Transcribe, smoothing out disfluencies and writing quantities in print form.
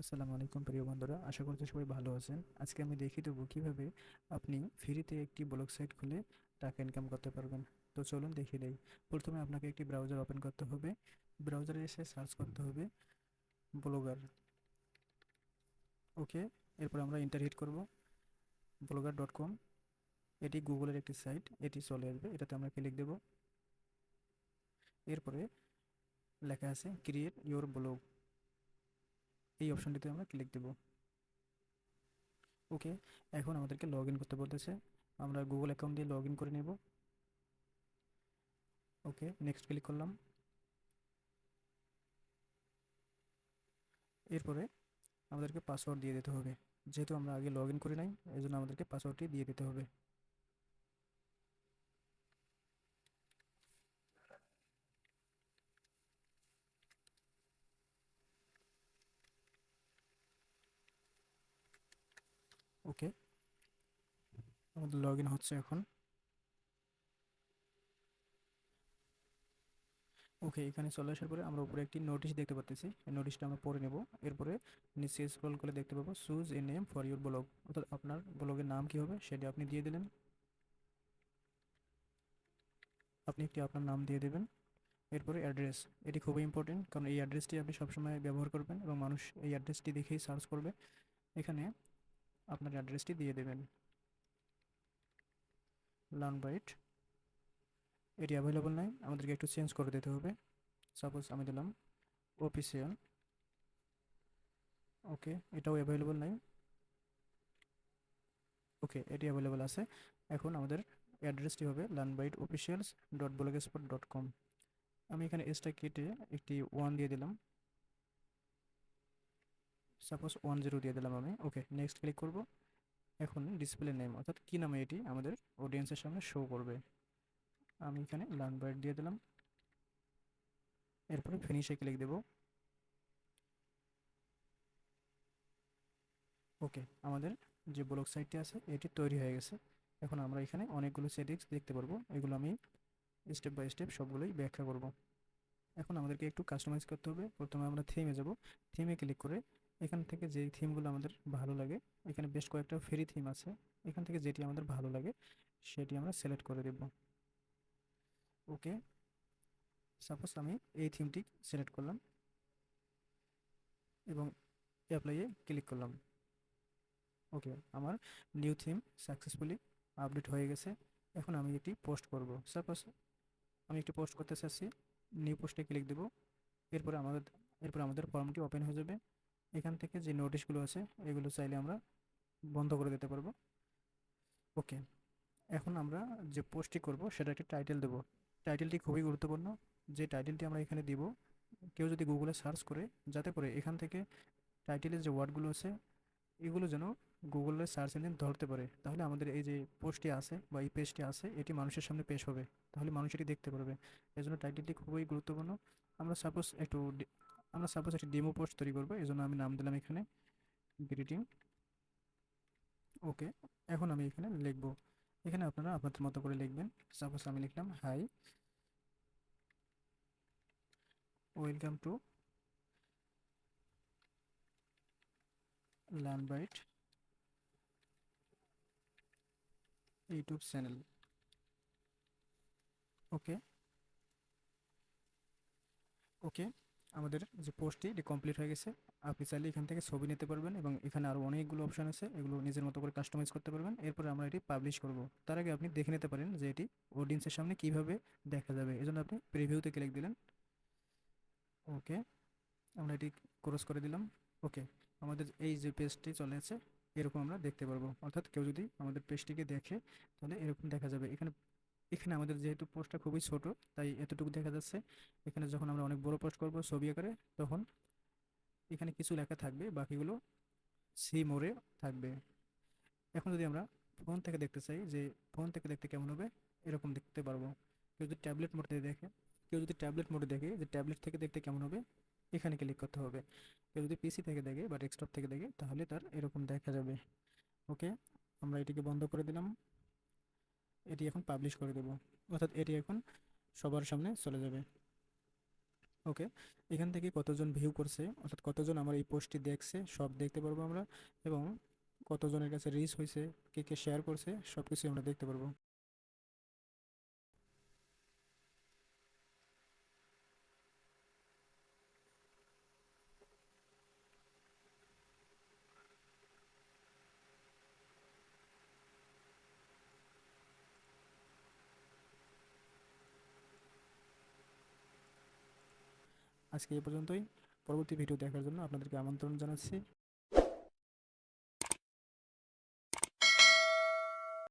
আসসালামু আলাইকুম প্রিয় বন্ধুরা, আশা করছি সবাই ভালো আছেন। আজকে আমি দেখিয়ে দেবো কিভাবে আপনি ফ্রিতে একটি ব্লগ সাইট খুলে টাকা ইনকাম করতে পারবেন। তো চলুন দেখিয়ে দেই। প্রথমে আপনাকে একটি ব্রাউজার ওপেন করতে হবে। ব্রাউজারে এসে সার্চ করতে হবে ব্লগার। ওকে, এরপর আমরা এন্টার হিট করব blogger.com। এটি গুগলের একটি সাইট, এটি চলে আসবে, এটাতে আমরা ক্লিক দেব। এরপরে লেখা আছে ক্রিয়েট ইওর ব্লগ, এই অপশনটিতে আমরা ক্লিক দেব। ওকে, এখন আমাদেরকে লগ ইন করতে বলতেছে। আমরা গুগল অ্যাকাউন্ট দিয়ে লগ ইন করে নেব। ওকে, নেক্সট ক্লিক করলাম। এরপরে আমাদেরকে পাসওয়ার্ড দিয়ে দিতে হবে। যেহেতু আমরা আগে লগ ইন করি নাই, এই জন্য আমাদেরকে পাসওয়ার্ডটি দিয়ে দিতে হবে। ওকে, আমাদের লগ ইন হচ্ছে এখন। ওকে, এখানে চলে আসার পরে আমরা উপরে একটি নোটিশ দেখতে পাচ্ছি, এই নোটিশটা আমরা পড়ে নেব। এরপরে নিচে স্ক্রল করে দেখতে পাবো choose a name for your blog, অর্থাৎ আপনার ব্লগের নাম কী হবে সেটা আপনি দিয়ে দিলেন। আপনি একটি আপনার নাম দিয়ে দেবেন। এরপরে অ্যাড্রেস, এটি খুবই ইম্পর্টেন্ট, কারণ এই অ্যাড্রেসটি আপনি সবসময় ব্যবহার করবেন এবং মানুষ এই অ্যাড্রেসটি দেখেই সার্চ করবে। এখানে আপনার অ্যাড্রেসটি দিয়ে দেবেন। লার্ন বাইট, এটি অ্যাভেলেবল নাই, আমাদেরকে একটু চেঞ্জ করে দিতে হবে। সাপোজ আমি দিলাম অফিসিয়াল। ওকে, এটাও অ্যাভেলেবল নাই। ওকে, এটি অ্যাভেলেবল আছে। এখন আমাদের অ্যাড্রেসটি হবে learnbyteofficials.blogspot.com। আমি এখানে এসটা কেটে একটি 1 দিয়ে দিলাম, সাপোজ 10 দিয়ে দিলাম আমি। ওকে, নেক্সট ক্লিক করব। এখন ডিসপ্লে নেম, অর্থাৎ কী নামে এটি আমাদের অডিয়েন্সের সামনে শো করবে। আমি এখানে লার্নবাইট দিয়ে দিলাম। এরপরে ফিনিশে ক্লিক দেব। ওকে, আমাদের যে ব্লগ সাইটটি আছে এটি তৈরি হয়ে গেছে। এখন আমরা এখানে অনেকগুলো সেটিংস দেখতে পারবো, এগুলো আমি স্টেপ বাই স্টেপ সবগুলোই ব্যাখ্যা করব। এখন আমাদেরকে একটু কাস্টমাইজ করতে হবে। প্রথমে আমরা থিমে যাব। থিমে ক্লিক করে এখান থেকে যেই থিমগুলো আমাদের ভালো লাগে, এখানে বেশ কয়েকটা ফ্রি থিম আছে, এখান থেকে যেটি আমাদের ভালো লাগে সেটি আমরা সিলেক্ট করে দেব। ওকে, সাপোজ আমি এই থিমটি সিলেক্ট করলাম এবং অ্যাপ্লাইয়ে ক্লিক করলাম। ওকে, আমার নিউ থিম সাকসেসফুলি আপডেট হয়ে গেছে। এখন আমি এটি পোস্ট করব। সাপোজ আমি একটি পোস্ট করতে চাচ্ছি, নিউ পোস্টে ক্লিক দেব। এরপরে আমাদের এরপর আমাদের ফর্মটি ওপেন হয়ে যাবে। এখান থেকে যে নোটিশগুলো আছে এগুলো চাইলে আমরা বন্ধ করে দিতে পারবো। ওকে, এখন আমরা যে পোস্টটি করব সেটা একটি টাইটেল দেব। টাইটেলটি খুবই গুরুত্বপূর্ণ। যে টাইটেলটি আমরা এখানে দিব, কেউ যদি গুগলে সার্চ করে, যাতে করে এখান থেকে টাইটেলের যে ওয়ার্ডগুলো আছে এগুলো যেন গুগলের সার্চ ইঞ্জিন ধরতে পারে, তাহলে আমাদের এই যে পোস্টটি আছে বা এই পেজটি আছে এটি মানুষের সামনে পেশ হবে, তাহলে মানুষ এটি দেখতে পারবে। এই জন্য টাইটেলটি খুবই গুরুত্বপূর্ণ। আমরা সাপোজ একটু আমরা সাপোজ একটি ডেমো পোস্ট তৈরি করবো, এই জন্য আমি নাম দিলাম এখানে গ্রিটিং। ওকে, এখন আমি এখানে লিখব, এখানে আপনারা আপনাদের মতো করে লিখবেন। সাপোজ আমি লিখলাম hi, welcome to Learnbyte YouTube channel. Okay, okay, আমাদের যে পোস্টটি এটি কমপ্লিট হয়ে গেছে। আপনি চাইলে এখান থেকে ছবি নিতে পারবেন এবং এখানে আরও অনেকগুলো অপশন আছে, এগুলো নিজের মতো করে কাস্টমাইজ করতে পারবেন। এরপরে আমরা এটি পাবলিশ করব। তার আগে আপনি দেখে নিতে পারেন যে এটি অডিয়েন্সের সামনে কিভাবে দেখা যাবে, এজন্য আপনি প্রিভিউতে ক্লিক দিলেন। ওকে, আমরা এটি ক্রস করে দিলাম। ওকে, আমাদের এই যে পেজটি চলে আছে এরকম আমরা দেখতে পারবো, অর্থাৎ কেউ যদি আমাদের পেজটিকে দেখে তাহলে এরকম দেখা যাবে। এখানে এখানে আমাদের যেহেতু পোস্টটা খুবই ছোট, তাই এতটুকু দেখা যাচ্ছে। এখানে যখন আমরা অনেক বড় পোস্ট করব ছবি আকারে, তখন এখানে কিছু লেখা থাকবে, বাকিগুলো সি মোড়ে থাকবে। এখন যদি আমরা ফোন থেকে দেখতে চাই যে ফোন থেকে দেখতে কেমন হবে, এরকম দেখতে পারবো। কেউ যদি ট্যাবলেট মোডে দেখে কেউ যদি ট্যাবলেট মোডে দেখে যে ট্যাবলেট থেকে দেখতে কেমন হবে, এখানে ক্লিক করতে হবে। কেউ যদি পিসি থেকে দেখে বা ডেস্কটপ থেকে দেখে তাহলে তার এরকম দেখা যাবে। ওকে, আমরা এটিকে বন্ধ করে দিলাম। এটি এখন পাবলিশ করে দেব, অর্থাৎ এটি এখন সবার সামনে চলে যাবে। ওকে, এখান থেকে কতজন ভিউ করছে অর্থাৎ কতজন আমার এই পোস্টটি দেখছে সব দেখতে পারবো আমরা, এবং কতজনের কাছে রিচ হয়েছে, কে কে শেয়ার করছে সব কিছু আমরা দেখতে পারবো। আজকে এই পর্যন্তই। পরবর্তী ভিডিও দেখার জন্য আপনাদেরকে আমন্ত্রণ জানাচ্ছি।